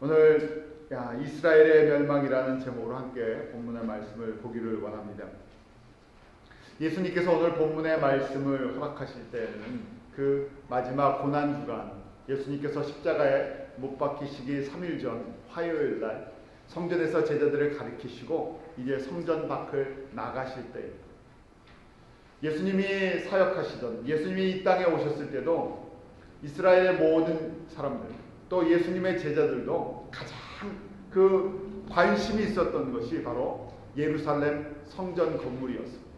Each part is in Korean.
오늘 이스라엘의 멸망이라는 제목으로 함께 본문의 말씀을 보기를 원합니다. 예수님께서 오늘 본문의 말씀을 허락하실 때는 그 마지막 고난주간, 예수님께서 십자가에 못 박히시기 3일 전 화요일 날 성전에서 제자들을 가르치시고 이제 성전 밖을 나가실 때, 예수님이 사역하시던, 예수님이 이 땅에 오셨을 때도 이스라엘의 모든 사람들, 또 예수님의 제자들도 가장 그 관심이 있었던 것이 바로 예루살렘 성전 건물이었습니다.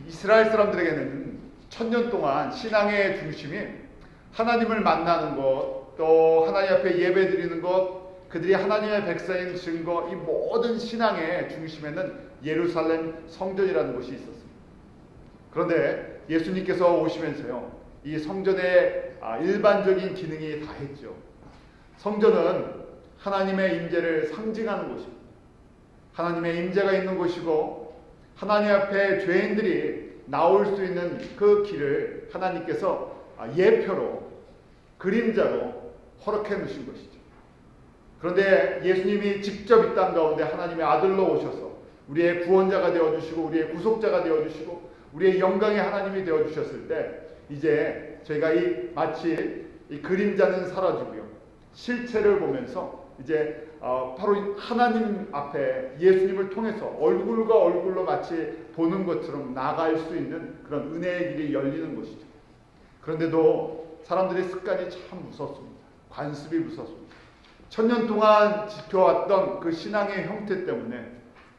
이스라엘 사람들에게는 천년 동안 신앙의 중심이 하나님을 만나는 것, 또 하나님 앞에 예배드리는 것, 그들이 하나님의 백성인 증거, 이 모든 신앙의 중심에는 예루살렘 성전이라는 곳이 있었습니다. 그런데 예수님께서 오시면서요, 이 성전의 일반적인 기능이 다 했죠. 성전은 하나님의 임재를 상징하는 곳입니다. 하나님의 임재가 있는 곳이고, 하나님 앞에 죄인들이 나올 수 있는 그 길을 하나님께서 예표로, 그림자로 허락해 놓으신 것이죠. 그런데 예수님이 직접 이 땅 가운데 하나님의 아들로 오셔서 우리의 구원자가 되어주시고, 우리의 구속자가 되어주시고, 우리의 영광의 하나님이 되어주셨을 때, 이제 저희가 마치 이 그림자는 사라지고요, 실체를 보면서 이제 바로 하나님 앞에 예수님을 통해서 얼굴과 얼굴로 마치 보는 것처럼 나갈 수 있는 그런 은혜의 길이 열리는 것이죠. 그런데도 사람들의 습관이 참 무섭습니다. 관습이 무섭습니다. 천년 동안 지켜왔던 그 신앙의 형태 때문에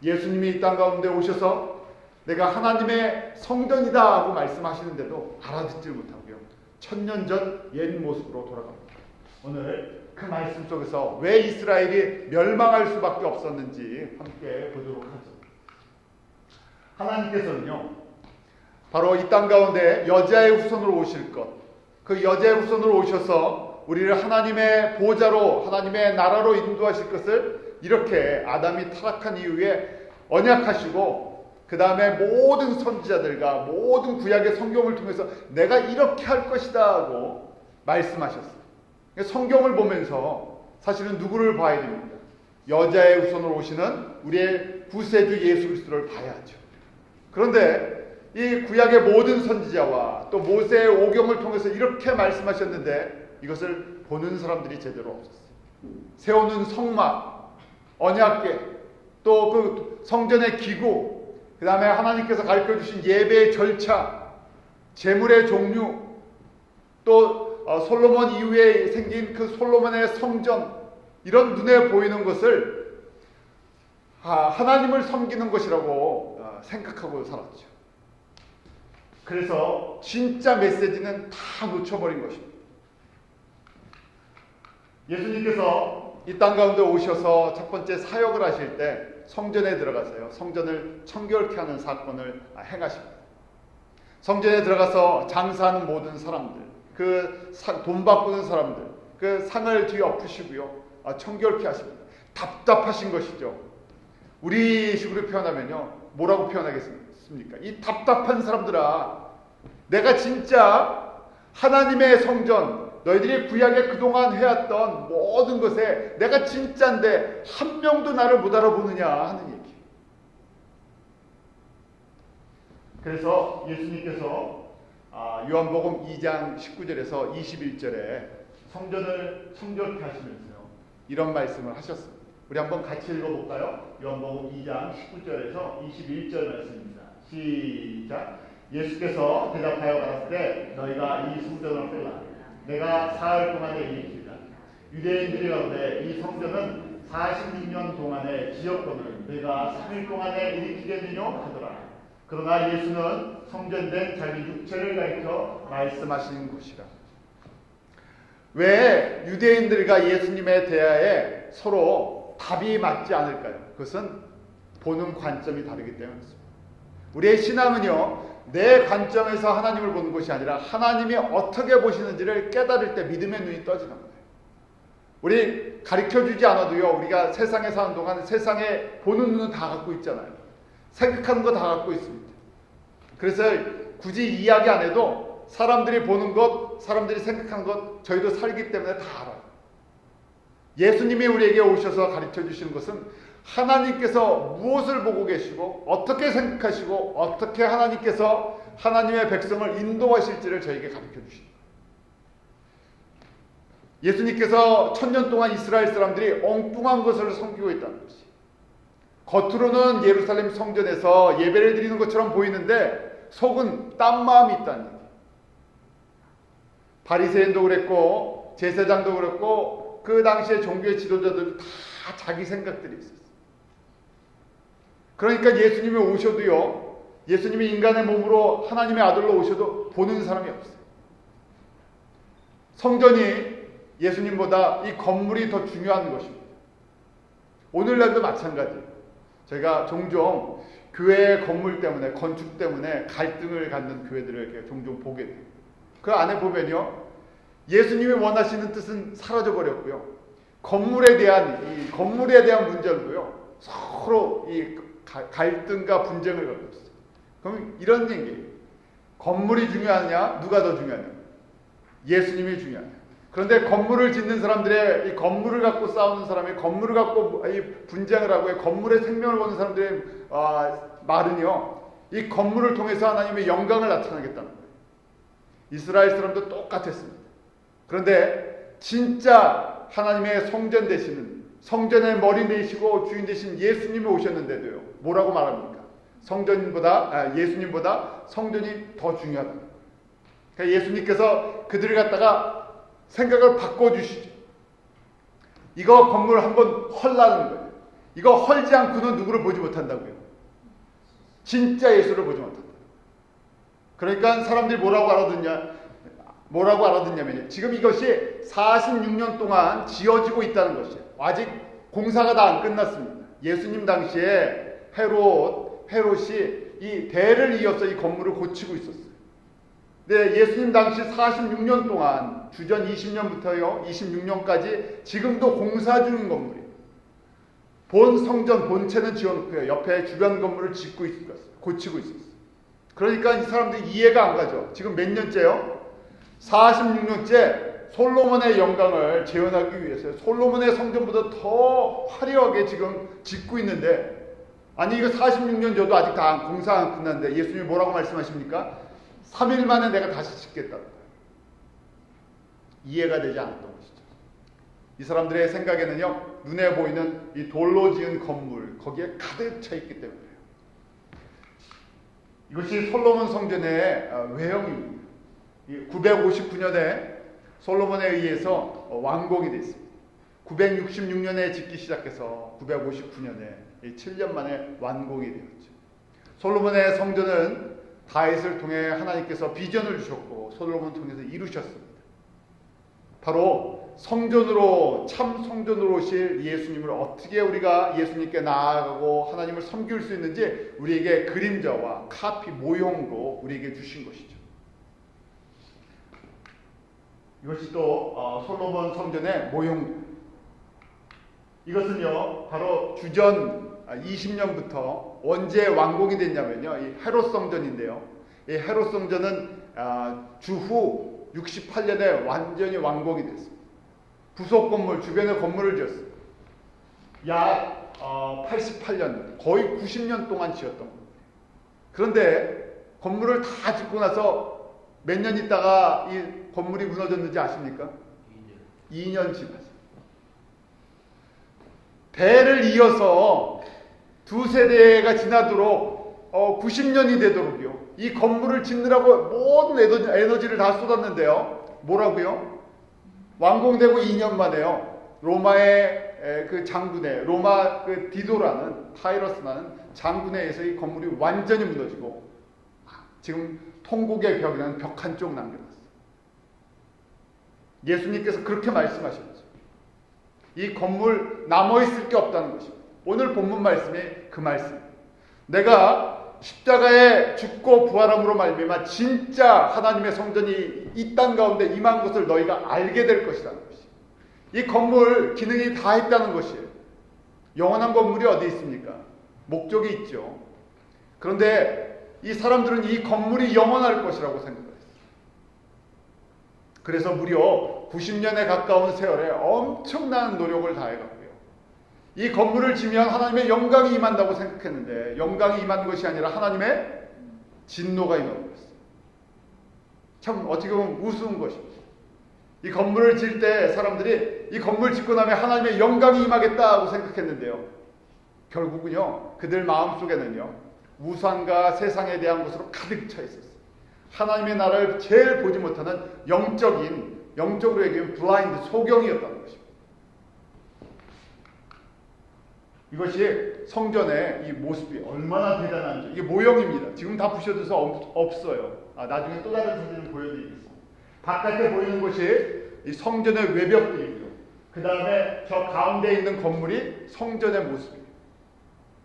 예수님이 이 땅 가운데 오셔서 내가 하나님의 성전이다 하고 말씀하시는데도 알아듣지 못하고요, 천년 전 옛 모습으로 돌아갑니다. 오늘 그 말씀 속에서 왜 이스라엘이 멸망할 수밖에 없었는지 함께 보도록 하죠. 하나님께서는요, 바로 이 땅 가운데 여자의 후손으로 오실 것, 그 여자의 후손으로 오셔서 우리를 하나님의 보좌로, 하나님의 나라로 인도하실 것을 이렇게 아담이 타락한 이후에 언약하시고, 그 다음에 모든 선지자들과 모든 구약의 성경을 통해서 내가 이렇게 할 것이다 하고 말씀하셨어요. 성경을 보면서 사실은 누구를 봐야 됩니까? 여자의 후손으로 오시는 우리의 구세주 예수 그리스도를 봐야죠. 그런데 이 구약의 모든 선지자와 또 모세의 오경을 통해서 이렇게 말씀하셨는데 이것을 보는 사람들이 제대로 없었어요. 세우는 성막, 언약궤, 또 그 성전의 기구, 그 다음에 하나님께서 가르쳐주신 예배의 절차, 제물의 종류, 또 솔로몬 이후에 생긴 그 솔로몬의 성전, 이런 눈에 보이는 것을 하나님을 섬기는 것이라고 생각하고 살았죠. 그래서 진짜 메시지는 다 놓쳐버린 것입니다. 예수님께서 이 땅 가운데 오셔서 첫 번째 사역을 하실 때 성전에 들어가서요, 성전을 청결케 하는 사건을 행하십니다. 성전에 들어가서 장사하는 모든 사람들, 그 돈 바꾸는 사람들, 그 상을 뒤엎으시고요, 청결케 하십니다. 답답하신 것이죠. 우리식으로 표현하면요, 뭐라고 표현하겠습니까? 이 답답한 사람들아, 내가 진짜 하나님의 성전, 너희들이 구약에 그동안 해왔던 모든 것에 내가 진짜인데 한 명도 나를 못 알아보느냐 하는 얘기. 그래서 예수님께서 요한복음 2장 19절에서 21절에 성전을 청결케 하시면서요, 이런 말씀을 하셨습니다. 우리 한번 같이 읽어볼까요? 요한복음 2장 19절에서 21절 말씀입니다. 시작. 예수께서 대답하여 가라사대 너희가 이 성전을 빼라. 내가 사흘 동안에 일으키리라. 유대인들이 가로되 이 성전은 46년 동안의 지었거늘 내가 3일 동안에 일으키겠느냐 하더라. 그러나 예수는 성전된 자기 육체를 가리켜 말씀하시는 것이라. 왜 유대인들과 예수님에 대하여 서로 답이 맞지 않을까요? 그것은 보는 관점이 다르기 때문입니다. 우리의 신앙은요, 내 관점에서 하나님을 보는 것이 아니라 하나님이 어떻게 보시는지를 깨달을 때 믿음의 눈이 떠지는 거예요. 우리 가르쳐주지 않아도요, 우리가 세상에 사는 동안 세상에 보는 눈은 다 갖고 있잖아요. 생각하는 거 다 갖고 있습니다. 그래서 굳이 이야기 안 해도 사람들이 보는 것, 사람들이 생각하는 것 저희도 살기 때문에 다 알아요. 예수님이 우리에게 오셔서 가르쳐 주시는 것은 하나님께서 무엇을 보고 계시고 어떻게 생각하시고 어떻게 하나님께서 하나님의 백성을 인도하실지를 저에게 가르쳐 주십니다. 예수님께서 1000년 동안 이스라엘 사람들이 엉뚱한 것을 섬기고 있다는 것이, 겉으로는 예루살렘 성전에서 예배를 드리는 것처럼 보이는데 속은 딴 마음이 있다는 얘기. 바리새인도 그랬고 제사장도 그랬고 그 당시에 종교의 지도자들 다 자기 생각들이 있었어요. 그러니까 예수님이 오셔도요, 예수님이 인간의 몸으로 하나님의 아들로 오셔도 보는 사람이 없어요. 성전이 예수님보다 이 건물이 더 중요한 것입니다. 오늘날도 마찬가지예요. 제가 종종 교회 건물 때문에, 건축 때문에 갈등을 갖는 교회들을 이렇게 종종 보게 돼요. 그 안에 보면요, 예수님이 원하시는 뜻은 사라져버렸고요, 건물에 대한 문제로요 서로 이 갈등과 분쟁을 갖고 있어요. 그럼 이런 얘기예요. 건물이 중요하냐, 누가 더 중요하냐? 예수님이 중요하냐? 그런데 건물을 짓는 사람들의, 이 건물을 갖고 싸우는 사람의, 건물을 갖고 이 분쟁을 하고 건물에 생명을 거는 사람들의 말은요, 이 건물을 통해서 하나님의 영광을 나타내겠다는 거예요. 이스라엘 사람도 똑같았습니다. 그런데 진짜 하나님의 성전 되시는, 성전의 머리 되시고 주인 되신 예수님이 오셨는데도요, 뭐라고 말합니까? 예수님보다 성전이 더 중요하다. 그러니까 예수님께서 그들을 갖다가 생각을 바꿔주시죠. 이거 건물 한번 헐라는 거예요. 이거 헐지 않고는 누구를 보지 못한다고요. 진짜 예수를 보지 못한다. 그러니까 사람들이 뭐라고 알아듣냐면요, 지금 이것이 46년 동안 지어지고 있다는 것이에요. 아직 공사가 다 안 끝났습니다. 예수님 당시에 헤롯이 이 대를 이어서 이 건물을 고치고 있었어요. 네, 예수님 당시 46년 동안, 주전 20년부터요 26년까지 지금도 공사 중인 건물이에요. 본 성전 본체는 지어놓고요, 옆에 주변 건물을 짓고 있었어요. 고치고 있었어요. 그러니까 이 사람들이 이해가 안 가죠. 지금 몇 년째요? 46년째 솔로몬의 영광을 재현하기 위해서 솔로몬의 성전보다 더 화려하게 지금 짓고 있는데, 아니 이거 46년 줘도 아직 다 공사 안 끝났는데 예수님이 뭐라고 말씀하십니까? 3일 만에 내가 다시 짓겠다는 거예요. 이해가 되지 않았던 것이죠. 이 사람들의 생각에는요, 눈에 보이는 이 돌로 지은 건물, 거기에 가득 차 있기 때문에요. 이것이 솔로몬 성전의 외형입니다. 959년에 솔로몬에 의해서 완공이 됐습니다. 966년에 짓기 시작해서 959년에 7년 만에 완공이 되었죠. 솔로몬의 성전은 다윗을 통해 하나님께서 비전을 주셨고 솔로몬을 통해서 이루셨습니다. 바로 성전으로, 참 성전으로 오실 예수님을 어떻게 우리가 예수님께 나아가고 하나님을 섬길 수 있는지 우리에게 그림자와 카피, 모형으로 우리에게 주신 것이죠. 이것이 또 솔로몬 성전의 모형. 이것은요, 바로 주전 20년부터 언제 완공이 됐냐면요, 이 헤롯 성전인데요. 이 헤롯 성전은 주후 68년에 완전히 완공이 됐습니다. 부속 건물, 주변에 건물을 지었어요. 약 88년, 거의 90년 동안 지었던 겁니다. 그런데 건물을 다 짓고 나서 몇 년 있다가 이 건물이 무너졌는지 아십니까? 2년 지났어요. 대를 이어서 두 세대가 지나도록 90년이 되도록요, 이 건물을 짓느라고 모든 에너지를 다 쏟았는데요, 뭐라고요? 완공되고 2년 만에요, 로마의 그 장군의, 로마 그 디도라는, 타이러스라는 장군에 의해서 이 건물이 완전히 무너지고 지금 통곡의 벽이라는 벽 한쪽 남겨놨어요. 예수님께서 그렇게 말씀하셨죠. 이 건물 남아있을 게 없다는 것입니다. 오늘 본문 말씀이 그 말씀입니다. 내가 십자가에 죽고 부활함으로 말미암아 진짜 하나님의 성전이 이 땅 가운데 임한 것을 너희가 알게 될 것이라는 것이에요. 이 건물 기능이 다 있다는 것이에요. 영원한 건물이 어디 있습니까? 목적이 있죠. 그런데 이 사람들은 이 건물이 영원할 것이라고 생각했어요. 그래서 무려 90년에 가까운 세월에 엄청난 노력을 다해갔고요. 이 건물을 지면 하나님의 영광이 임한다고 생각했는데 영광이 임한 것이 아니라 하나님의 진노가 임하고 있어요. 참 어떻게 보면 우스운 것입니다. 이 건물을 질 때 사람들이 이 건물 짓고 나면 하나님의 영광이 임하겠다고 생각했는데요. 결국은요, 그들 마음속에는요, 우상과 세상에 대한 것으로 가득 차 있었어요. 하나님의 나라를 제일 보지 못하는 영적으로 얘기하면 블라인드, 소경이었다는 것입니다. 이것이 성전의 이 모습이 얼마나 대단한지. 이게 모형입니다. 지금 다 부셔져서 없어요. 나중에 또 다른 사진을 보여드리겠습니다. 바깥에 보이는 것이 이 성전의 외벽들이고요. 그 다음에 저 가운데 있는 건물이 성전의 모습이에요.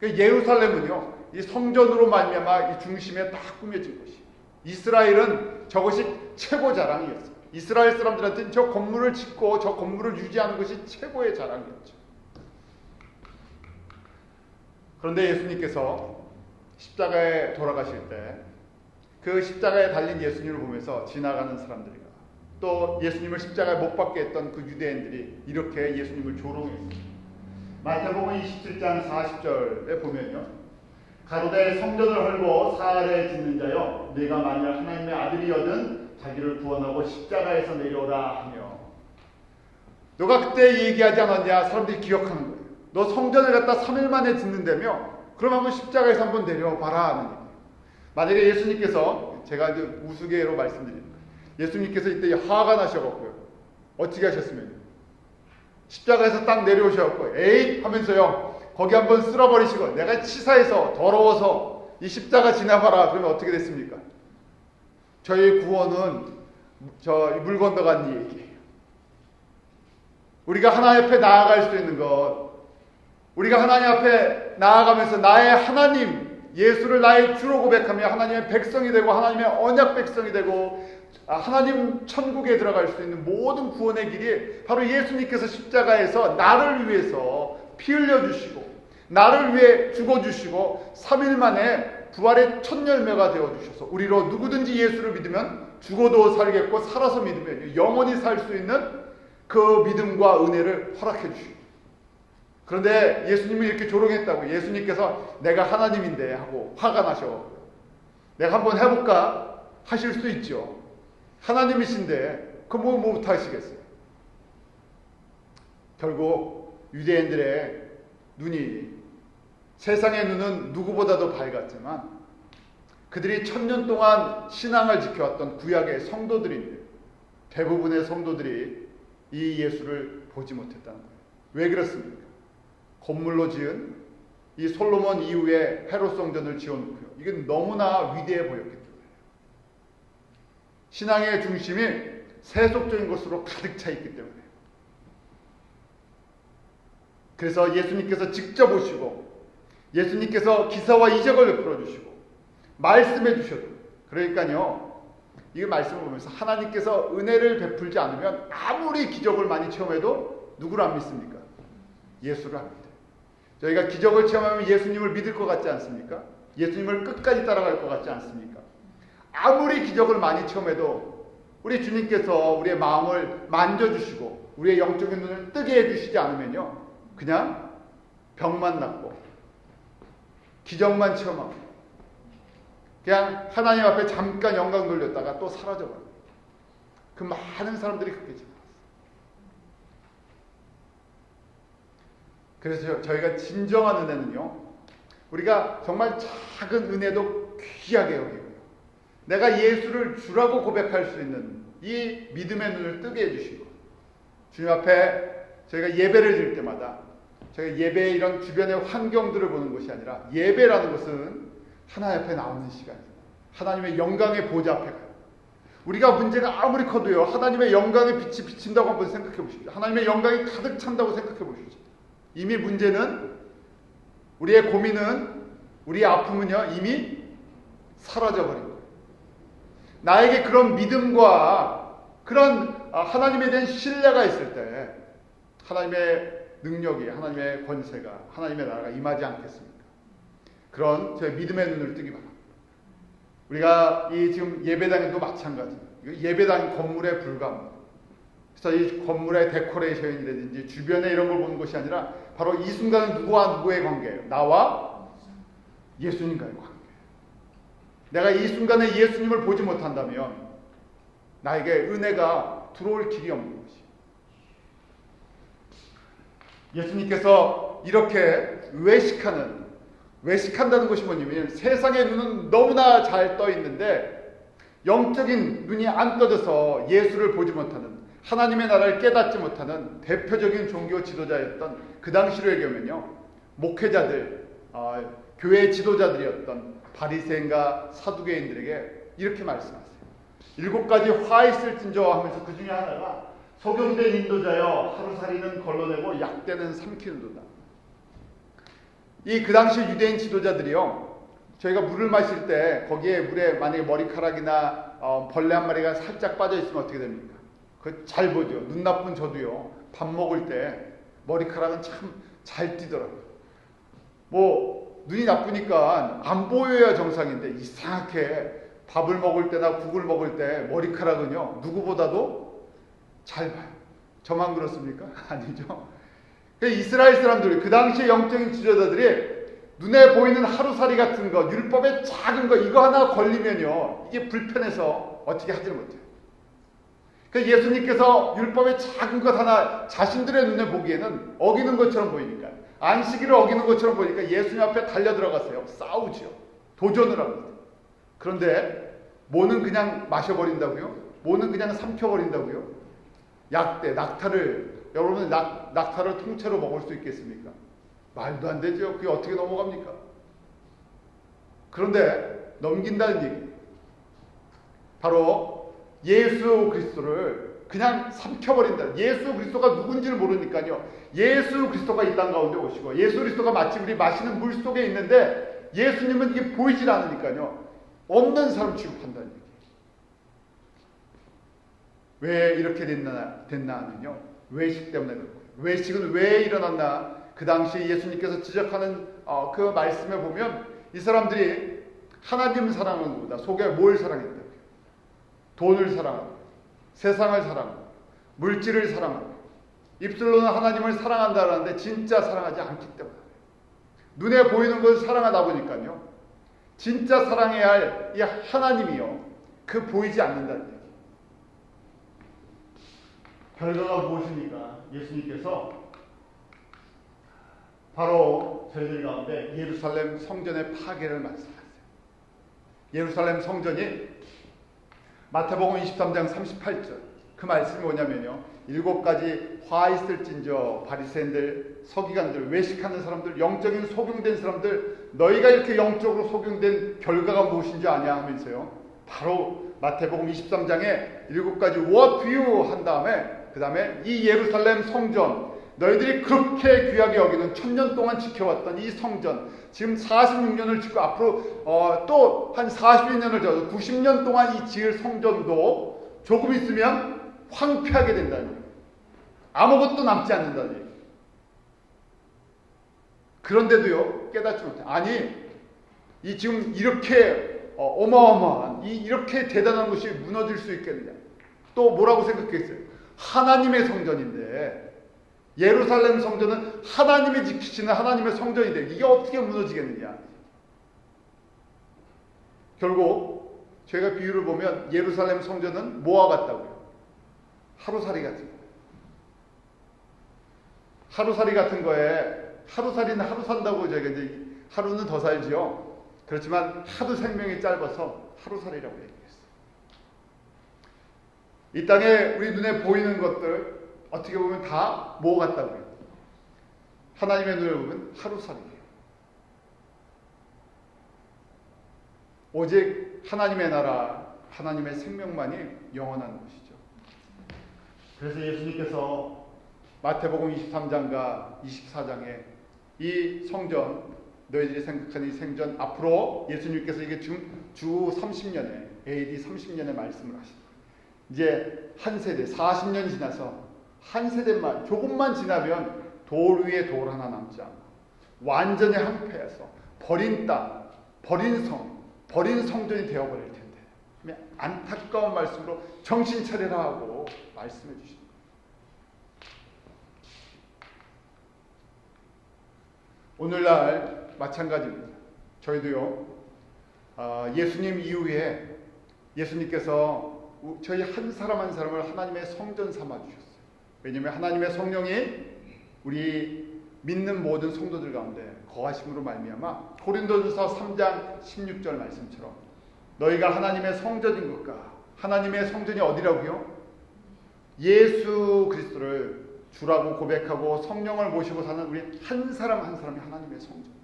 예루살렘은요, 이 성전으로 말미암아 이 중심에 딱 꾸며진 것이. 이스라엘은 저것이 최고 자랑이었어요. 이스라엘 사람들한테는 저 건물을 짓고 저 건물을 유지하는 것이 최고의 자랑이었죠. 그런데 예수님께서 십자가에 돌아가실 때 그 십자가에 달린 예수님을 보면서 지나가는 사람들이 또 예수님을 십자가에 못 박게 했던 그 유대인들이 이렇게 예수님을 조롱했습니다. 마태복음 27장 40절에 보면요. 가로되 성전을 헐고 사흘에 짓는 자여 네가 만일 하나님의 아들이거든 자기를 구원하고 십자가에서 내려오라 하며. 너가 그때 얘기하지 않았냐? 사람들이 기억하는 거예요. 너 성전을 갖다 3일 만에 짓는다며? 그럼 한번 십자가에서 한번 내려와봐라 하는 얘기예요. 만약에 예수님께서, 제가 이제 우스개로 말씀드립니다. 예수님께서 이때 화가 나셔갖고요. 어떻게 하셨으면? 십자가에서 딱 내려오셔갖고 에잇 하면서요. 거기 한번 쓸어버리시고 내가 치사해서 더러워서 이 십자가 지나가라. 그러면 어떻게 됐습니까? 저희 구원은 저 물 건너간 얘기예요. 우리가 하나님 앞에 나아갈 수 있는 것, 우리가 하나님 앞에 나아가면서 나의 하나님 예수를 나의 주로 고백하며 하나님의 백성이 되고 하나님의 언약 백성이 되고 하나님 천국에 들어갈 수 있는 모든 구원의 길이 바로 예수님께서 십자가에서 나를 위해서 피 흘려주시고 나를 위해 죽어주시고 3일 만에 부활의 첫 열매가 되어주셔서 우리로 누구든지 예수를 믿으면 죽어도 살겠고 살아서 믿으면 영원히 살 수 있는 그 믿음과 은혜를 허락해 주시고. 그런데 예수님이 이렇게 조롱했다고 예수님께서 내가 하나님인데 하고 화가 나셔. 내가 한번 해볼까? 하실 수 있죠. 하나님이신데 그 뭐 못하시겠어요. 결국 유대인들의 눈이, 세상의 눈은 누구보다도 밝았지만 그들이 1000년 동안 신앙을 지켜왔던 구약의 성도들인데 대부분의 성도들이 이 예수를 보지 못했다는 거예요. 왜 그렇습니까? 건물로 지은 이 솔로몬 이후에 헤롯 성전을 지어놓고요. 이건 너무나 위대해 보였기 때문에 신앙의 중심이 세속적인 것으로 가득 차 있기 때문에. 그래서 예수님께서 직접 오시고 예수님께서 기사와 이적을 풀어주시고 말씀해 주셔도, 그러니까요, 이 말씀을 보면서 하나님께서 은혜를 베풀지 않으면 아무리 기적을 많이 체험해도 누구를 안 믿습니까? 예수를 안 믿어요. 저희가 기적을 체험하면 예수님을 믿을 것 같지 않습니까? 예수님을 끝까지 따라갈 것 같지 않습니까? 아무리 기적을 많이 체험해도 우리 주님께서 우리의 마음을 만져주시고 우리의 영적인 눈을 뜨게 해주시지 않으면요, 그냥 병만 낫고 기적만 체험하고 그냥 하나님 앞에 잠깐 영광 돌렸다가 또 사라져버려요. 그 많은 사람들이 그렇게 지나갔어요. 그래서 저희가 진정한 은혜는요, 우리가 정말 작은 은혜도 귀하게 여기고요, 내가 예수를 주라고 고백할 수 있는 이 믿음의 눈을 뜨게 해주시고, 주님 앞에 저희가 예배를 드릴 때마다 저희가 예배의 이런 주변의 환경들을 보는 것이 아니라 예배라는 것은 하나님 앞에 나오는 시간입니다. 하나님의 영광의 보좌 앞에 가요. 우리가 문제가 아무리 커도요, 하나님의 영광의 빛이 비친다고 한번 생각해 보십시오. 하나님의 영광이 가득 찬다고 생각해 보십시오. 이미 문제는, 우리의 고민은, 우리의 아픔은요 이미 사라져버린 거예요. 나에게 그런 믿음과 그런 하나님에 대한 신뢰가 있을 때 하나님의 능력이, 하나님의 권세가, 하나님의 나라가 임하지 않겠습니까? 그런 저의 믿음의 눈을 뜨기 바랍니다. 우리가 이 지금 예배당에도 마찬가지예요. 예배당 건물에 불과합니다. 그래서 이 건물의 데코레이션이라든지 주변에 이런 걸 보는 것이 아니라 바로 이 순간은 누구와 누구의 관계예요? 나와 예수님과의 관계. 내가 이 순간에 예수님을 보지 못한다면 나에게 은혜가 들어올 길이 없는 것이. 예수님께서 이렇게 외식한다는 것이 뭐냐면 세상의 눈은 너무나 잘 떠 있는데 영적인 눈이 안 떠져서 예수를 보지 못하는, 하나님의 나라를 깨닫지 못하는 대표적인 종교 지도자였던 그 당시로 얘기하면요, 목회자들, 교회 지도자들이었던 바리새인과 사두개인들에게 이렇게 말씀하세요. 7가지 화 있을진저 하면서 그 중에 하나가 소경된 인도자여 하루살이는 걸러내고 약대는 삼키는도다. 이 그 당시 유대인 지도자들이요, 저희가 물을 마실 때 거기에 물에 만약에 머리카락이나 벌레 한 마리가 살짝 빠져 있으면 어떻게 됩니까? 그 잘 보죠. 눈 나쁜 저도요, 밥 먹을 때 머리카락은 참 잘 띄더라고요. 뭐 눈이 나쁘니까 안 보여야 정상인데 이상하게 밥을 먹을 때나 국을 먹을 때 머리카락은요 누구보다도 잘 봐요. 저만 그렇습니까? 아니죠. 이스라엘 사람들이, 그 당시에 영적인 지도자들이 눈에 보이는 하루살이 같은 거, 율법의 작은 거 이거 하나 걸리면요 이게 불편해서 어떻게 하지 못해요. 그러니까 예수님께서 율법의 작은 것 하나 자신들의 눈에 보기에는 어기는 것처럼 보이니까, 안식일을 어기는 것처럼 보니까 예수님 앞에 달려들어갔어요. 싸우지요. 도전을 합니다. 그런데 뭐는 그냥 마셔버린다고요? 뭐는 그냥 삼켜버린다고요? 약대, 낙타를, 여러분 낙타를 통째로 먹을 수 있겠습니까? 말도 안 되죠. 그게 어떻게 넘어갑니까? 그런데 넘긴다는 얘기, 바로 예수 그리스도를 그냥 삼켜버린다. 예수 그리스도가 누군지를 모르니까요, 예수 그리스도가 이 땅 가운데 오시고, 예수 그리스도가 마치 우리 마시는 물 속에 있는데 예수님은 이게 보이질 않으니까요 없는 사람 취급한다는 얘기. 왜 이렇게 됐나 하면요, 외식 때문에 그런 거예요. 외식은 왜 일어났나? 그 당시 예수님께서 지적하는 그 말씀에 보면 이 사람들이 하나님 사랑하는 것보다 속에 뭘 사랑했다고요? 돈을 사랑하고, 세상을 사랑하고, 물질을 사랑하고, 입술로는 하나님을 사랑한다는데 진짜 사랑하지 않기 때문에, 눈에 보이는 것을 사랑하다 보니까요 진짜 사랑해야 할 이 하나님이요 그 보이지 않는다는 얘기. 결과가 무엇입니까? 예수님께서 바로 저희들 가운데 예루살렘 성전의 파괴를 말씀하세요. 예루살렘 성전이 마태복음 23장 38절, 그 말씀이 뭐냐면요, 7가지 화 있을진저 바리새인들, 서기관들, 외식하는 사람들, 영적인 소경된 사람들, 너희가 이렇게 영적으로 소경된 결과가 무엇인지 아냐 하면서요, 바로 마태복음 23장에 7가지 what you 한 다음에, 그 다음에 이 예루살렘 성전, 너희들이 그렇게 귀하게 여기는 1000년 동안 지켜왔던 이 성전, 지금 46년을 짓고 앞으로 또 한 42년을 져서 90년 동안 이 지을 성전도 조금 있으면 황폐하게 된다는 얘기. 아무것도 남지 않는다는 얘기. 그런데도요 깨닫지 못해. 아니, 이 지금 이렇게 어마어마한 이렇게 대단한 것이 무너질 수 있겠느냐. 또 뭐라고 생각했어요? 하나님의 성전인데, 예루살렘 성전은 하나님이 지키시는 하나님의 성전인데 이게 어떻게 무너지겠느냐. 결국 저희가 비유를 보면 예루살렘 성전은 뭐와 같다고요? 하루살이 같은 거예요. 하루살이 같은 거에, 하루살이는 하루 산다고 저희가 이제 하루는 더 살지요. 그렇지만 하도 생명이 짧아서 하루살이라고 얘기했어요. 이 땅에 우리 눈에 보이는 것들 어떻게 보면 다 뭐 같다고요? 하나님의 눈에 보면 하루살이에요. 오직 하나님의 나라, 하나님의 생명만이 영원한 것이죠. 그래서 예수님께서 마태복음 23장과 24장에 이 성전, 너희들이 생각하는 이 생전, 앞으로 예수님께서 이게 지금 주 30년에, AD 30년에 말씀을 하십니다. 이제 한 세대, 40년 지나서 한 세대만, 조금만 지나면 돌 위에 돌 하나 남지 않고 완전히 항폐해서 버린 땅, 버린 성, 버린 성전이 되어버릴 텐데, 안타까운 말씀으로 정신 차리라 하고 말씀해 주십니다. 오늘날 마찬가지입니다. 저희도요, 예수님 이후에 예수님께서 저희 한 사람 한 사람을 하나님의 성전 삼아 주셨어요. 왜냐하면 하나님의 성령이 우리 믿는 모든 성도들 가운데 거하심으로 말미암아 고린도전서 3장 16절 말씀처럼 너희가 하나님의 성전인 것과 하나님의 성전이 어디라고요? 예수 그리스도를 주라고 고백하고 성령을 모시고 사는 우리 한 사람 한 사람이 하나님의 성전이에요.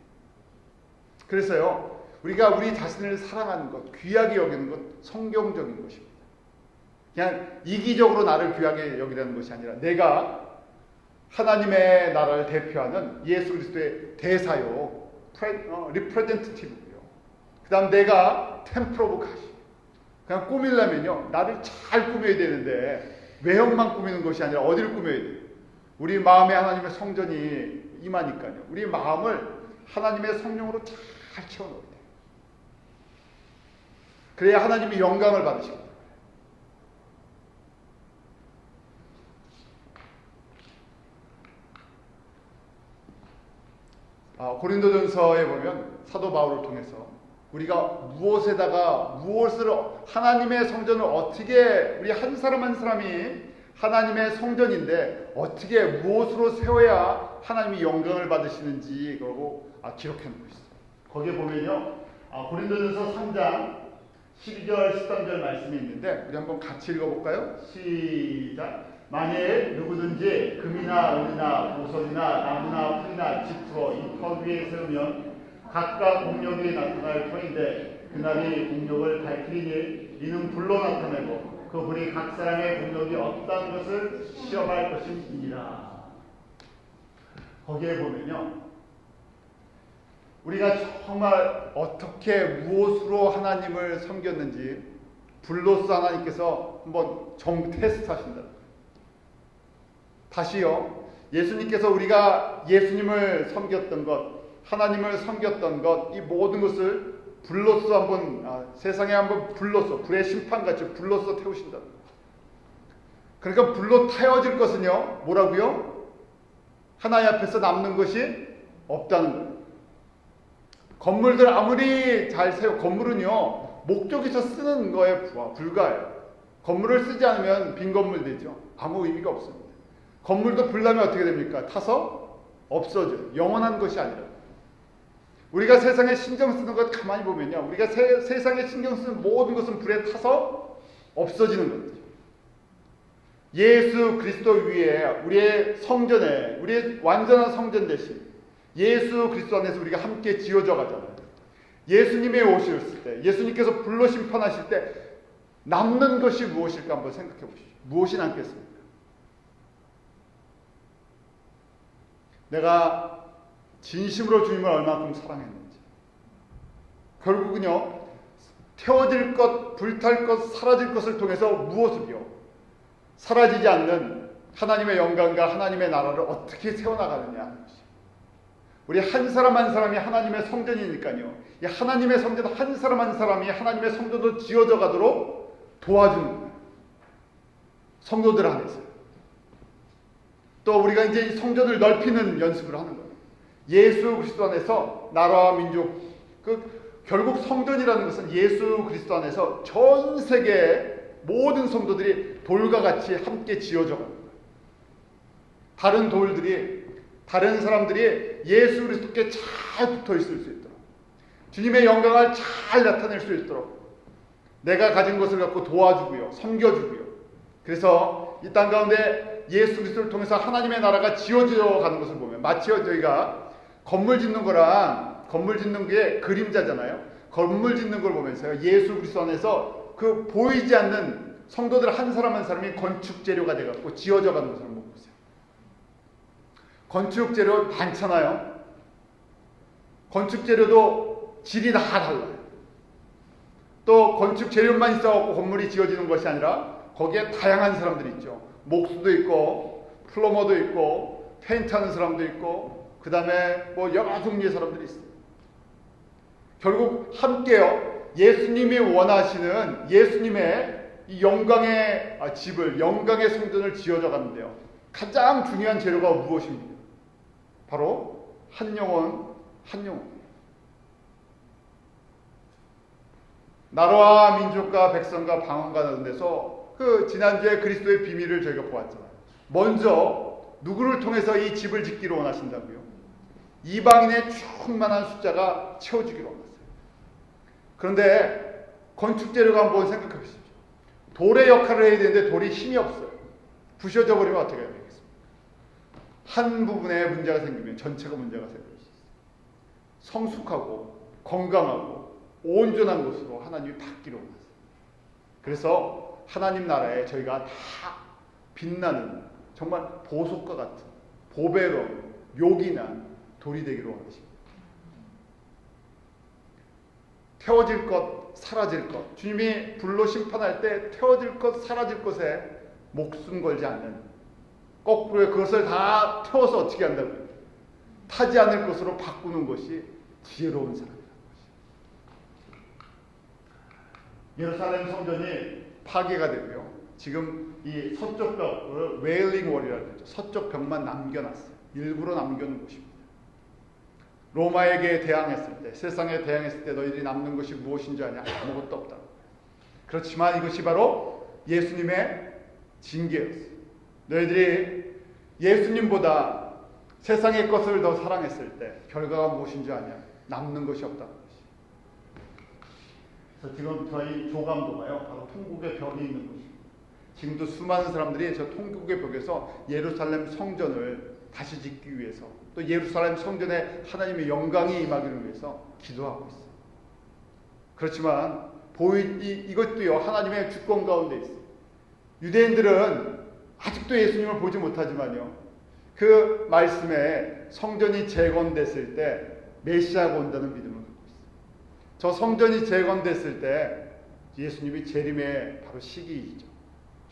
그래서요, 우리가 우리 자신을 사랑하는 것, 귀하게 여기는 것, 성경적인 것입니다. 그냥 이기적으로 나를 귀하게 여기라는 것이 아니라 내가 하나님의 나라를 대표하는 예수 그리스도의 대사요, 리프레젠티티브고요. 그 다음 내가 템플 오브 가시. 그냥 꾸밀려면요, 나를 잘 꾸며야 되는데 외형만 꾸미는 것이 아니라 어디를 꾸며야 돼요? 우리 마음에 하나님의 성전이 임하니까요. 우리 마음을 하나님의 성령으로 잘 채워넣어야 돼요. 그래야 하나님이 영광을 받으십니다. 고린도전서에 보면 사도 바울을 통해서 우리가 무엇을 하나님의 성전을 어떻게 우리 한 사람 한 사람이 하나님의 성전인데 어떻게 무엇으로 세워야 하나님이 영광을 받으시는지 그러고 기록해 놓고 있어요. 거기에 보면요, 고린도전서 3장 12절 13절 말씀이 있는데 우리 한번 같이 읽어볼까요? 시작. 만일 누구든지 금이나 은이나 보석이나 나무나 풀이나 짚으로 이 터 위에 세우면 각각 공력이 나타날 터인데 그날이 공력을 밝히니 이는 불로 나타내고 그 불이 각 사람의 공력이 없다는 것을 시험할 것임이니라. 거기에 보면요, 우리가 정말 어떻게 무엇으로 하나님을 섬겼는지 불로서 하나님께서 한번 테스트 하신다. 다시요, 예수님께서 우리가 예수님을 섬겼던 것, 하나님을 섬겼던 것, 이 모든 것을 불로서 한번 세상에 한번 불의 심판같이 불로서 태우신다. 그러니까 불로 태워질 것은요, 뭐라고요? 하나님 앞에서 남는 것이 없다는 거예요. 건물들 아무리 잘 세워, 건물은요, 목적이 있어 쓰는 거에 불과해요. 건물을 쓰지 않으면 빈 건물 되죠. 아무 의미가 없습니다. 건물도 불나면 어떻게 됩니까? 타서 없어져요. 영원한 것이 아니라. 우리가 세상에 신경 쓰는 것 가만히 보면요, 우리가 세상에 신경 쓰는 모든 것은 불에 타서 없어지는 것이죠. 예수 그리스도 위에 우리의 성전에, 우리의 완전한 성전 대신 예수 그리스도 안에서 우리가 함께 지어져 가잖아요. 예수님이 오셨을 때, 예수님께서 불로 심판하실 때 남는 것이 무엇일까 한번 생각해 보시죠. 무엇이 남겠습니까? 내가 진심으로 주님을 얼마큼 사랑했는지. 결국은요, 태워질 것, 불탈 것, 사라질 것을 통해서 무엇을요? 사라지지 않는 하나님의 영광과 하나님의 나라를 어떻게 세워나가느냐 하는 것이. 우리 한 사람 한 사람이 하나님의 성전이니까요. 이 하나님의 성전 한 사람 한 사람이 하나님의 성전으로 지어져 가도록 도와주는 거예요. 성도들 안에서. 또 우리가 이제 이 성전을 넓히는 연습을 하는 거예요. 예수 그리스도 안에서 나라와 민족, 결국 성전이라는 것은 예수 그리스도 안에서 전 세계 모든 성도들이 돌과 같이 함께 지어져 가는 거예요. 다른 돌들이, 다른 사람들이 예수 그리스도께 잘 붙어 있을 수 있도록, 주님의 영광을 잘 나타낼 수 있도록 내가 가진 것을 갖고 도와주고요, 섬겨주고요. 그래서 이 땅 가운데 예수 그리스도를 통해서 하나님의 나라가 지어져 가는 것을 보면, 마치 저희가 건물 짓는 거랑, 건물 짓는 게 그림자잖아요. 건물 짓는 걸 보면서요, 예수 그리스도 안에서 그 보이지 않는 성도들 한 사람 한 사람이 건축 재료가 돼갖고 지어져 가는 것을 한번 보세요. 건축 재료 많잖아요. 건축 재료도 질이 다 달라요. 또 건축 재료만 있어갖고 건물이 지어지는 것이 아니라 거기에 다양한 사람들이 있죠. 목수도 있고, 플러머도 있고, 페인트하는 사람도 있고, 그 다음에 뭐 여러 종류의 사람들이 있어요. 결국 함께요, 예수님이 원하시는 예수님의 이 영광의 집을, 영광의 성전을 지어져 가는데요, 가장 중요한 재료가 무엇입니까? 바로 한 영혼, 한 영혼. 나라와 민족과 백성과 방언과 나눈 데서 그 지난주에 그리스도의 비밀을 저희가 보았잖아요. 먼저 누구를 통해서 이 집을 짓기를 원하신다고요? 이방인의 충만한 숫자가 채워주기를 원하세요. 그런데 건축재료가 한번 생각해 보십시오. 돌의 역할을 해야 되는데 돌이 힘이 없어요. 부셔져 버리면 어떻게 해야 되겠습니까? 한 부분에 문제가 생기면 전체가 문제가 생길 수 있어요. 성숙하고 건강하고 온전한 곳으로 하나님이 닦기로 원하세요. 그래서 하나님 나라에 저희가 다 빛나는 정말 보석과 같은 보배로운 요긴한 돌이 되기로 원하십니다. 태워질 것, 사라질 것. 주님이 불로 심판할 때 태워질 것, 사라질 것에 목숨 걸지 않는, 거꾸로 그것을 다 태워서 어떻게 한다고요? 타지 않을 것으로 바꾸는 것이 지혜로운 사람이라는 것이죠. 예루살렘 성전이 파괴가 되고요. 지금 이 서쪽 벽을 웨일링 월이라고 하죠. 서쪽 벽만 남겨놨어요. 일부러 남겨놓은 것입니다. 로마에게 대항했을 때, 세상에 대항했을 때 너희들이 남는 것이 무엇인 줄 아냐? 아무것도 없다. 그렇지만 이것이 바로 예수님의 징계였어요. 너희들이 예수님보다 세상의 것을 더 사랑했을 때 결과가 무엇인 줄 아냐? 남는 것이 없다는 것이. 그래서 지금 저희 조감도가요, 바로 통곡의 벽이 있는 것입니다. 지금도 수많은 사람들이 저 통곡의 벽에서 예루살렘 성전을 다시 짓기 위해서, 또 예루살렘 성전에 하나님의 영광이 임하기를 위해서 기도하고 있어요. 그렇지만 이것도요, 하나님의 주권 가운데 있어요. 유대인들은 아직도 예수님을 보지 못하지만요, 그 말씀에 성전이 재건됐을 때 메시아가 온다는 믿음을 갖고 있어요. 저 성전이 재건됐을 때 예수님이 재림의 바로 시기이죠.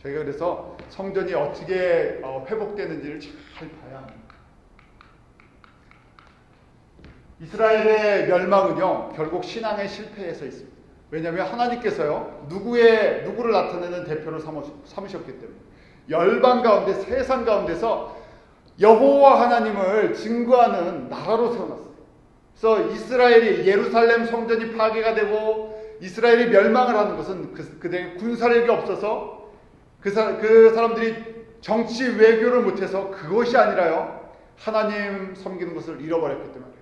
저희가 그래서 성전이 어떻게 회복되는지를 잘 봐야 합니다. 이스라엘의 멸망은요, 결국 신앙의 실패에서 있습니다. 왜냐하면 하나님께서요, 누구를 나타내는 대표로 삼으셨기 때문에 열방 가운데, 세상 가운데서 여호와 하나님을 증거하는 나라로 세워놨어요. 그래서 이스라엘이, 예루살렘 성전이 파괴가 되고 이스라엘이 멸망을 하는 것은 그들의 군사력이 없어서 그 사람들이 정치 외교를 못해서 그것이 아니라요, 하나님 섬기는 것을 잃어버렸기 때문에,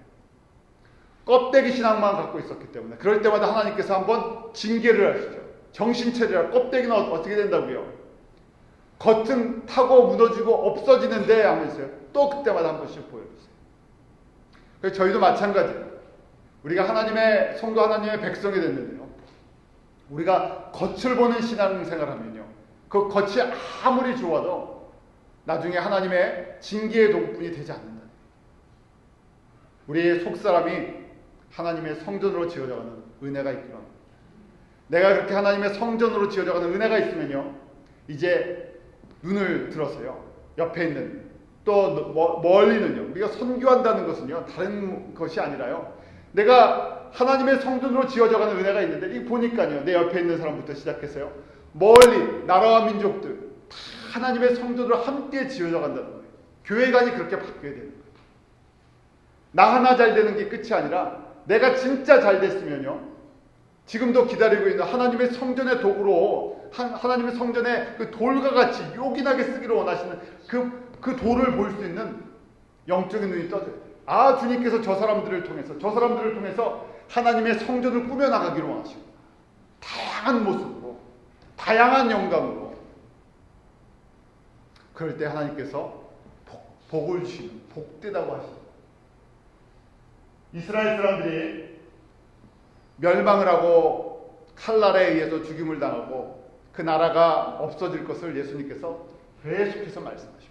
껍데기 신앙만 갖고 있었기 때문에, 그럴 때마다 하나님께서 한번 징계를 하시죠. 정신 차리라. 껍데기는 어떻게 된다고요? 겉은 타고 무너지고 없어지는데 하면서요, 또 그때마다 한 번씩 보여주세요. 그래서 저희도 마찬가지예요. 우리가 하나님의 성도, 하나님의 백성이 됐는데요, 우리가 겉을 보는 신앙생활을 하면요, 그 겉이 아무리 좋아도 나중에 하나님의 징계의 도구뿐이 되지 않는다. 우리의 속사람이 하나님의 성전으로 지어져가는 은혜가 있기로 합니다. 내가 그렇게 하나님의 성전으로 지어져가는 은혜가 있으면요, 이제 눈을 들어서요, 옆에 있는, 또 멀리는요, 우리가 선교한다는 것은요, 다른 것이 아니라요, 내가 하나님의 성전으로 지어져가는 은혜가 있는데, 이 보니까요, 내 옆에 있는 사람부터 시작해서요, 멀리 나라와 민족들 다 하나님의 성전으로 함께 지어져 간다는 거예요. 교회관이 그렇게 바뀌어야 되는 거예요. 나 하나 잘 되는 게 끝이 아니라 내가 진짜 잘 됐으면요, 지금도 기다리고 있는 하나님의 성전의 도구로, 하나님의 성전의 그 돌과 같이 요긴하게 쓰기를 원하시는 그 돌을 볼 수 있는 영적인 눈이 떠져야 돼요. 아, 주님께서 저 사람들을 통해서 하나님의 성전을 꾸며나가기를 원하시고, 다양한 모습으로, 다양한 영광으로. 그럴 때 하나님께서 복을 주시는, 복되다고 하시죠. 이스라엘 사람들이 멸망을 하고 칼날에 의해서 죽임을 당하고 그 나라가 없어질 것을 예수님께서 계속해서 말씀하십니다.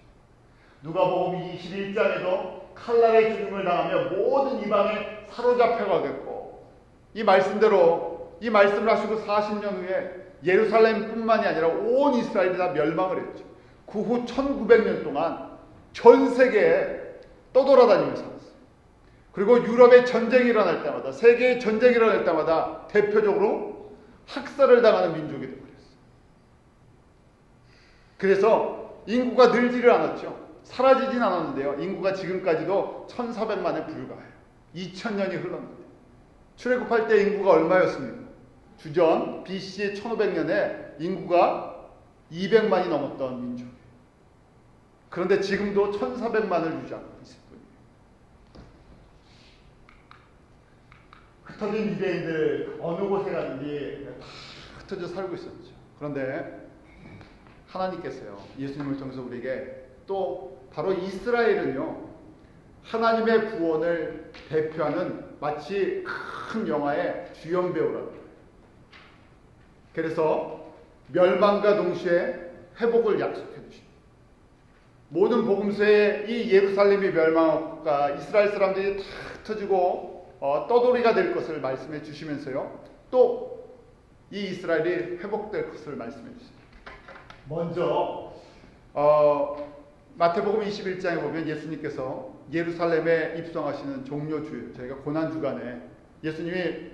누가복음 21장에도 칼날에 죽임을 당하며 모든 이방에 사로잡혀 가겠고, 이 말씀대로 이 말씀을 하시고 40년 후에 예루살렘뿐만이 아니라 온 이스라엘이 다 멸망을 했죠. 그 후 1900년 동안 전 세계에 떠돌아다니면서 살았어요. 그리고 유럽의 전쟁이 일어날 때마다, 세계의 전쟁이 일어날 때마다 대표적으로 학살을 당하는 민족이 되어버렸어요. 그래서 인구가 늘지를 않았죠. 사라지진 않았는데요. 인구가 지금까지도 1,400만에 불과해요. 2000년이 흘렀는데. 출애굽할 때 인구가 얼마였습니까? 주전 BC 1500년에 인구가 200만이 넘었던 민족이에요. 그런데 지금도 1,400만을 유지하고 있을 뿐이에요. 흩어진 유대인들 어느 곳에 가든지 다 흩어져 살고 있었죠. 그런데 하나님께서요, 예수님을 통해서 우리에게 또 바로 이스라엘은요, 하나님의 구원을 대표하는 마치 큰 영화의 주연 배우라는 거예요. 그래서 멸망과 동시에 회복을 약속해 주십니다. 모든 복음서에 이 예루살렘이 멸망과 이스라엘 사람들이 다 흩어지고 떠돌이가 될 것을 말씀해 주시면서요, 또 이 이스라엘이 회복될 것을 말씀해 주십니다. 먼저 마태복음 21장에 보면 예수님께서 예루살렘에 입성하시는 종료주일, 저희가 고난주간에 예수님이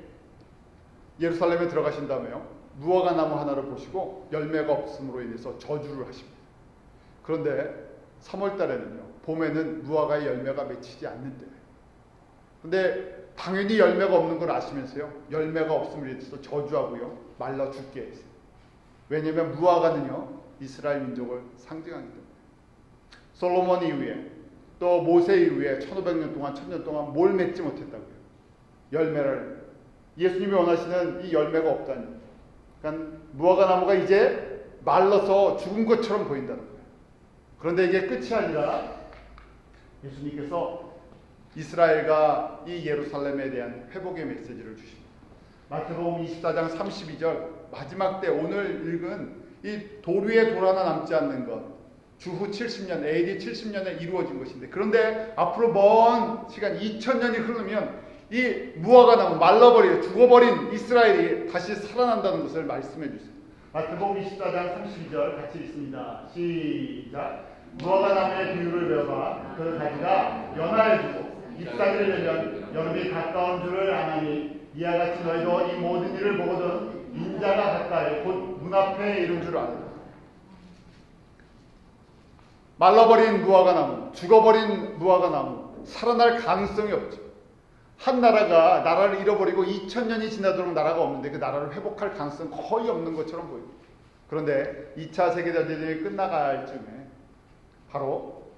예루살렘에 들어가신 다음에요, 무화과 나무 하나를 보시고 열매가 없음으로 인해서 저주를 하십니다. 그런데 3월 달에는요, 봄에는 무화과의 열매가 맺히지 않는 때예요. 그런데 당연히 열매가 없는 걸 아시면서요, 열매가 없음으로 인해서 저주하고요, 말라 죽게 했어요. 왜냐하면 무화과는요, 이스라엘 민족을 상징하기 때문에. 솔로몬 이후에 또 모세 이후에 1500년 동안 1000년 동안 뭘 맺지 못했다고요? 열매를. 예수님이 원하시는 이 열매가 없다니. 그러니까 무화과 나무가 이제 말라서 죽은 것처럼 보인다는 거예요. 그런데 이게 끝이 아니라 예수님께서 이스라엘과 이 예루살렘에 대한 회복의 메시지를 주십니다. 마태복음 24장 32절 마지막 때 오늘 읽은 이 도류에 돌 하나 남지 않는 것, 주후 70년, AD 70년에 이루어진 것인데, 그런데 앞으로 먼 시간 2000년이 흐르면 이 무화과 나무, 말라버리고 죽어버린 이스라엘이 다시 살아난다는 것을 말씀해 주세요. 마태복음 24장 32절 같이 읽습니다. 시작. 무화과 나무의 비유를 배워봐. 그 가지가 연하여지고 잎사귀를 내면 여름이 가까운 줄을 아나니, 이와 같이 너희도 이 모든 일을 보거든 인자가 가까이 곧 문 앞에 이른 줄 아느라. 말라버린 무화과 나무, 죽어버린 무화과 나무, 살아날 가능성이 없죠. 한 나라가 나라를 잃어버리고 2000년이 지나도록 나라가 없는데 그 나라를 회복할 가능성 거의 없는 것처럼 보입니다. 그런데 2차 세계대전이 끝나갈 쯤에 바로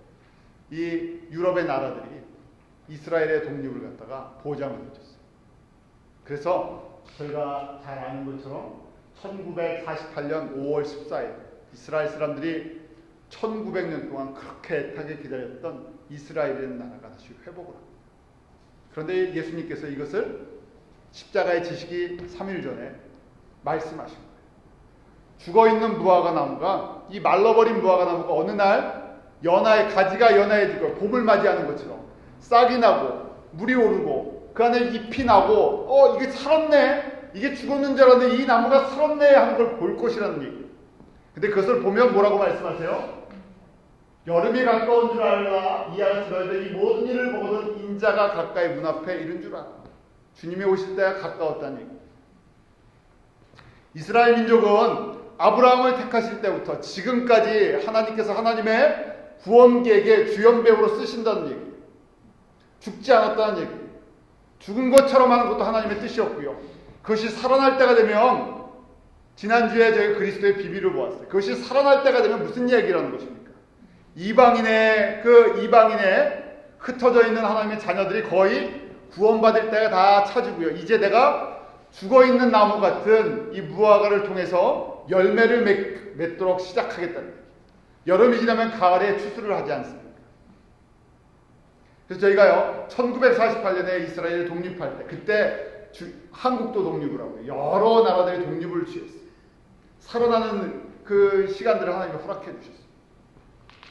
이 유럽의 나라들이 이스라엘의 독립을 갖다가 보장을 해줬어요. 그래서 저희가 잘 아는 것처럼 1948년 5월 14일 이스라엘 사람들이 1900년 동안 그렇게 애타게 기다렸던 이스라엘이라는 나라가 다시 회복을 합니다. 그런데 예수님께서 이것을 십자가의 지시기 3일 전에 말씀하신 거예요. 죽어있는 무화과 나무가, 이 말라버린 무화과 나무가 어느 날 가지가 연하해지고 봄을 맞이하는 것처럼 싹이 나고 물이 오르고 그 안에 잎이 나고 이게 살았네, 이게 죽었는 줄 알았는데 이 나무가 살았네 하는 걸 볼 것이라는 얘기예요. 근데 그것을 보면 뭐라고 말씀하세요? 여름이 가까운 줄 알라. 이와 같이 너희들 이 모든 일을 보거든 인자가 가까이 문 앞에 이른 줄 알아. 주님이 오실 때가 가까웠다는 얘기. 이스라엘 민족은 아브라함을 택하실 때부터 지금까지 하나님께서 하나님의 구원 계획의 주연배우로 쓰신다는 얘기. 죽지 않았다는 얘기. 죽은 것처럼 하는 것도 하나님의 뜻이었고요. 그것이 살아날 때가 되면, 지난주에 저희가 그리스도의 비밀을 보았어요. 그것이 살아날 때가 되면 무슨 얘기라는 것입니까? 이방인의 흩어져 있는 하나님의 자녀들이 거의 구원받을 때가 다 차지고요. 이제 내가 죽어있는 나무 같은 이 무화과를 통해서 열매를 맺도록 시작하겠다는 거예요. 여름이 지나면 가을에 추수를 하지 않습니까? 그래서 저희가요, 1948년에 이스라엘이 독립할 때, 그때 한국도 독립을 하고 여러 나라들이 독립을 취했어요. 살아나는 그 시간들을 하나님이 허락해 주셨어요.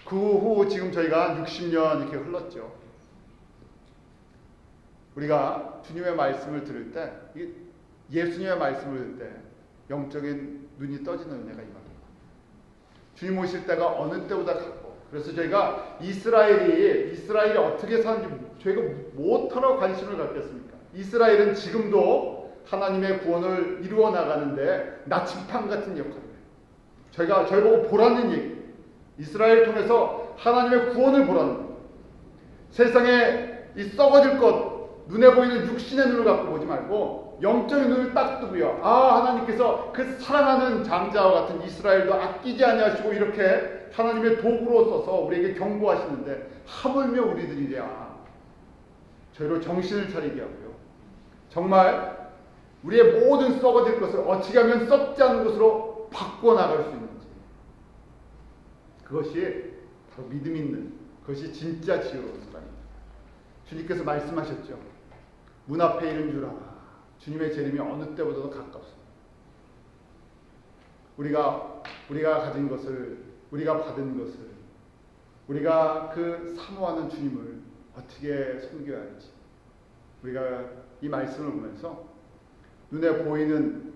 그 후 지금 저희가 60년 이렇게 흘렀죠. 우리가 주님의 말씀을 들을 때, 예수님의 말씀을 들을 때 영적인 눈이 떠지는 은혜가 임합니다. 주님 오실 때가 어느 때보다 같고, 그래서 저희가 이스라엘이 어떻게 사는지 저희가 뭐하러 관심을 갖겠습니까? 이스라엘은 지금도 하나님의 구원을 이루어 나가는데 나침판 같은 역할을 해요. 저희 보고 보라는 얘기. 이스라엘을 통해서 하나님의 구원을 보라는 거예요. 세상에 이 썩어질 것, 눈에 보이는 육신의 눈을 갖고 보지 말고 영적인 눈을 딱 뜨고요. 하나님께서 그 사랑하는 장자와 같은 이스라엘도 아끼지 아니하시고 이렇게 하나님의 도구로 써서 우리에게 경고하시는데 하물며 우리들이랴. 저희로 정신을 차리게 하고요. 정말 우리의 모든 썩어질 것을 어떻게 하면 썩지 않은 것으로 바꿔나갈 수 있는지, 그것이 바로 믿음 있는, 그것이 진짜 지혜로운 사람입니다. 주님께서 말씀하셨죠. 문 앞에 이른 줄 알아. 주님의 재림이 어느 때보다도 가깝습니다. 우리가 가진 것을, 우리가 받은 것을, 우리가 그 사모하는 주님을 어떻게 섬겨야 할지, 우리가 이 말씀을 보면서 눈에 보이는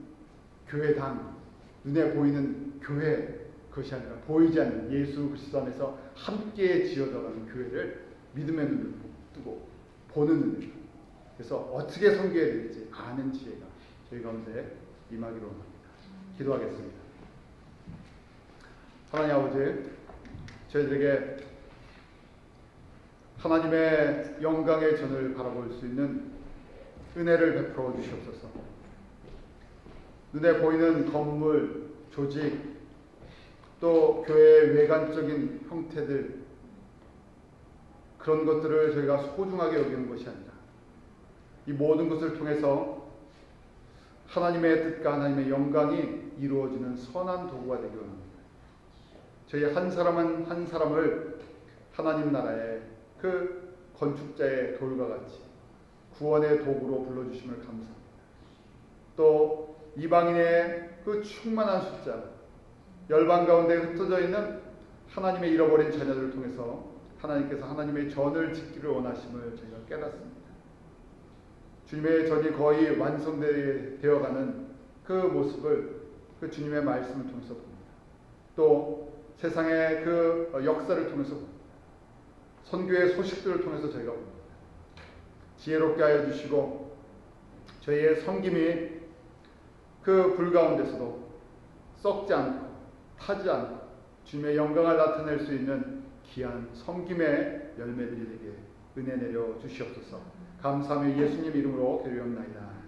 교회당, 눈에 보이는 교회, 그것이 아니라 보이지 않는 예수 그리스도 안에서 함께 지어져가는 교회를 믿음의 눈을 뜨고 보는 눈을, 그래서 어떻게 섬겨야 될지 아는 지혜가 저희 가운데 임하기로 합니다. 기도하겠습니다. 하나님 아버지, 저희들에게 하나님의 영광의 전을 바라볼 수 있는 은혜를 베풀어 주시옵소서. 눈에 보이는 건물, 조직, 또 교회의 외관적인 형태들, 그런 것들을 저희가 소중하게 여기는 것이 아니라 이 모든 것을 통해서 하나님의 뜻과 하나님의 영광이 이루어지는 선한 도구가 되기 원합니다. 저희 한 사람은 한 사람을 하나님 나라의 그 건축자의 돌과 같이 구원의 도구로 불러주심을 감사합니다. 또 이방인의 그 충만한 숫자, 열방 가운데 흩어져 있는 하나님의 잃어버린 자녀들을 통해서 하나님께서 하나님의 전을 짓기를 원하심을 저희가 깨닫습니다. 주님의 전이 거의 완성되어가는 그 모습을 그 주님의 말씀을 통해서 봅니다. 또 세상의 그 역사를 통해서 봅니다. 선교의 소식들을 통해서 저희가 봅니다. 지혜롭게 하여 주시고 저희의 섬김이 그 불 가운데서도 썩지 않고 타지 않고 주님의 영광을 나타낼 수 있는 귀한 섬김의 열매들이 되게 은혜 내려 주시옵소서. 감사하며 예수님 이름으로 기도하옵나이다.